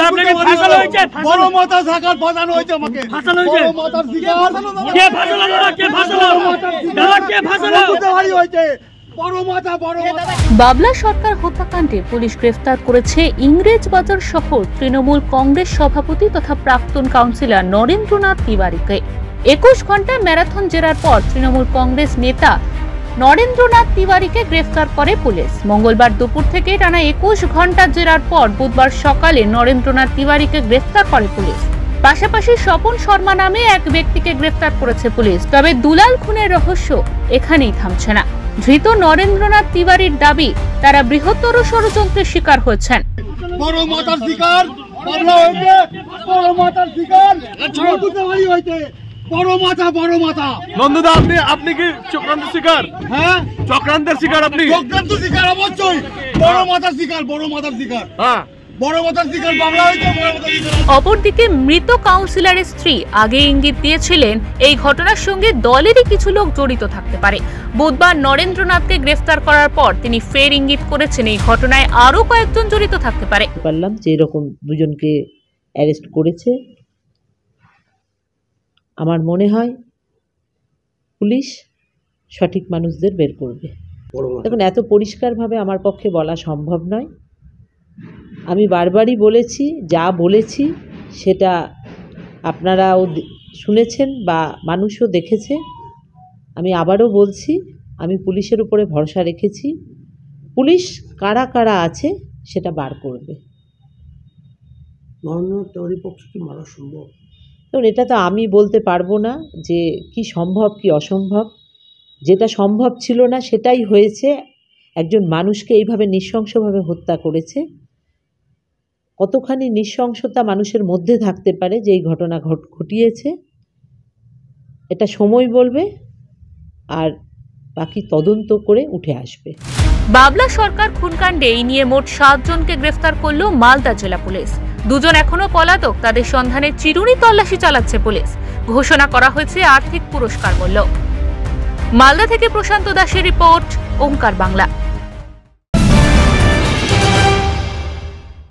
আপনাকে ফাঁসানো হয়েছে, বড় মাথা থাকার ফাঁসানো হয়েছে আমাকে। ফাঁসানো হয়েছে। বড় মাথার শিকার কে ফাঁসালো দাদা? কে ফাঁসালো দাদা? কে ফাঁসালো? বুঝতে হয়েছে বড় মাথা বড় মাথা। বাবলা সরকার হত্যাকাণ্ডে পুলিশ গ্রেফতার করেছে ইংরেজবাজার শহর তৃণমূল কংগ্রেস সভাপতি তথা প্রাক্তন কাউন্সিলর নরেন্দ্রনাথ তিওয়ারিকে। 21 ঘন্টা ম্যারাথন জেরার পর তৃণমূল কংগ্রেস নেতা নরেন্দ্রনাথ তিওয়ারিকে গ্রেফতার করে পুলিশ। মঙ্গলবার দুপুর থেকে টানা 21 ঘন্টা জেরার পর বুধবার সকালে নরেন্দ্রনাথ তিওয়ারিকে গ্রেফতার করে পুলিশ। পাশাপাশি স্বপন শর্মা নামে এক ব্যক্তিকে গ্রেফতার করেছে পুলিশ। তবে দুলাল খুনের রহস্য এখানেই থামছে না। ধৃত নরেন্দ্রনাথ তিওয়ারির দাবি তারা বৃহত্তর ষড়যন্ত্রের শিকার হয়েছেন। বড় মাথার শিকার বাবলা হয়েছে, বড় মাথার শিকার বুঝতে হয়েছে বড় মাথা বড় মাথা। নন্দদা আপনি কি চক্রান্তের শিকার? হ্যাঁ চক্রান্তের শিকার আপনি? চক্রান্ত শিকার অবশ্যই। বড় মাথার শিকার, বড় মাথার শিকার। হ্যাঁ বড় মাথার শিকার বাবলা হয়েছে, বড় মাথার শিকার। অপরদিকে মৃত কাউন্সিলরের স্ত্রী আগে ইঙ্গিত দিয়েছিলেন এই ঘটনার সঙ্গে দলেরই কিছু লোক জড়িত থাকতে পারে। বুধবার নরেন্দ্রনাথকে গ্রেফতার করার পর তিনি ফের ইঙ্গিত করেছেন এই ঘটনায় আরো কয়েকজন জড়িত থাকতে পারে। পারলাম যে এরকম দুজনকে অ্যারেস্ট করেছে। আমার মনে হয় পুলিশ সঠিক মানুষদের বের করবে। দেখুন, এত পরিষ্কারভাবে আমার পক্ষে বলা সম্ভব নয়। আমি বারবারই বলেছি, যা বলেছি সেটা আপনারাও শুনেছেন বা মানুষও দেখেছে। আমি আবারও বলছি, আমি পুলিশের উপরে ভরসা রেখেছি। পুলিশ কারা কারা আছে সেটা বার করবে। তোরই পক্ষে কি মারা সম্ভব? দেখুন, এটা তো আমি বলতে পারবো না যে কি সম্ভব কি অসম্ভব। যেটা সম্ভব ছিল না সেটাই হয়েছে। একজন মানুষকে এইভাবে নৃশংসভাবে হত্যা করেছে। কতখানি নৃশংসতা মানুষের মধ্যে থাকতে পারে যে এই ঘটনা ঘটিয়েছে, এটা সময় বলবে, আর বাকি তদন্ত করে উঠে আসবে। বাবলা সরকার খুনকাণ্ডে এই নিয়ে মোট 7 জনকে গ্রেফতার করল মালদা জেলা পুলিশ। 2 জন এখনো পলাতক, তাদের সন্ধানে চিরুনি তল্লাশি চালাচ্ছে পুলিশ। ঘোষণা করা হয়েছে আর্থিক পুরস্কার মূল্য। মালদা থেকে প্রশান্ত দাসের রিপোর্ট, ওঙ্কার বাংলা।